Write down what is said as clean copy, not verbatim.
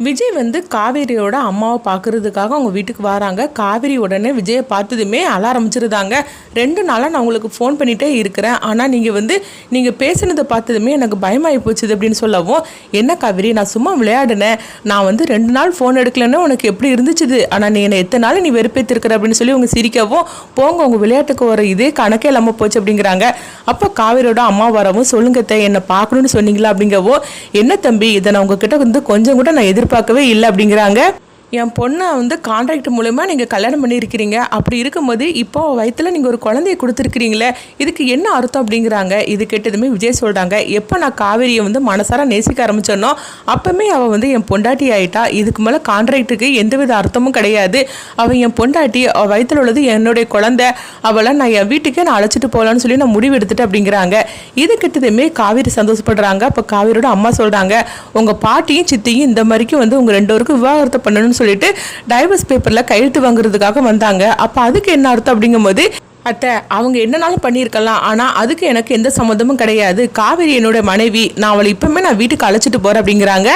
விஜய் வந்து காவேரியோட அம்மாவை பார்க்குறதுக்காக அவங்க வீட்டுக்கு வராங்க. காவேரி உடனே விஜயை பார்த்ததுமே அழ ஆரம்பிச்சிருந்தாங்க. 2 நாளாக நான் உங்களுக்கு ஃபோன் பண்ணிகிட்டே இருக்கிறேன், ஆனால் நீங்கள் பேசுனதை பார்த்ததுமே எனக்கு பயமாகி போச்சுது அப்படின்னு சொல்லவும், என்ன காவேரி, நான் சும்மா விளையாடினேன், நான் வந்து 2 நாள் ஃபோன் எடுக்கலன்னு உனக்கு எப்படி இருந்துச்சுது, ஆனால் நீ என்னை எத்தனை நாள் நீ வெறுப்பேற்றிருக்கிற அப்படின்னு சொல்லி அவங்க சிரிக்கவும், போங்க உங்கள் விளையாட்டுக்கு வர இதே கணக்கே இல்லாமல் போச்சு அப்படிங்கிறாங்க. அப்போ காவேரியோட அம்மா வரவும், சொல்லுங்க என்னை பார்க்கணுன்னு சொன்னீங்களா அப்படிங்கவோ, என்ன தம்பி இதை நான் உங்ககிட்ட வந்து கொஞ்சம் கூட நான் எதிர்பார்க்கவே இல்லை அப்படிங்கிறாங்க. என் பொண்ணை வந்து கான்ட்ராக்ட் மூலமா நீங்கள் கல்யாணம் பண்ணியிருக்கிறீங்க, அப்படி இருக்கும்போது இப்போ வயிற்றுல நீங்கள் ஒரு குழந்தைய கொடுத்துருக்கிறீங்களே, இதுக்கு என்ன அர்த்தம் அப்படிங்கிறாங்க. இது கேட்டதுமே விஜய் சொல்கிறாங்க, எப்போ நான் காவேரியை வந்து மனசார நேசிக்க ஆரம்பிச்சோன்னோ அப்போவுமே அவள் வந்து என் பொண்டாட்டி ஆகிட்டா, இதுக்கு மேலே கான்ட்ராக்டுக்கு எந்தவித அர்த்தமும் கிடையாது, அவள் என் பொண்டாட்டி, அவள் வயிற்றுல உள்ளது என்னுடைய குழந்தை, அவளை நான் என் வீட்டுக்கே நான் அழைச்சிட்டு போகலான்னு சொல்லி நான் முடிவு எடுத்துட்டேன் அப்படிங்கிறாங்க. இது கேட்டதுமே காவேரி சந்தோஷப்படுறாங்க. அப்போ காவேரியோட அம்மா சொல்கிறாங்க, உங்கள் பாட்டியும் சித்தியும் இந்த மாதிரிக்கு வந்து உங்கள் 2 பேருக்கும் விவாகரத்தை பண்ணணும்னு சொல்லிட்டு டைவர்ஸ் பேப்பர்ல கையெழுத்து வாங்குறதுக்காக வந்தாங்க. அப்ப அதுக்கு என்ன அர்த்தம் அப்படிங்கும்போது, அத்தை அவங்க என்னனாலும் பண்ணியிருக்கலாம், ஆனால் அதுக்கு எனக்கு எந்த சம்மந்தமும் கிடையாது, காவேரி என்னோட மனைவி, நான் அவளை இப்பவுமே நான் வீட்டுக்கு அழைச்சிட்டு போறேன் அப்படிங்கிறாங்க.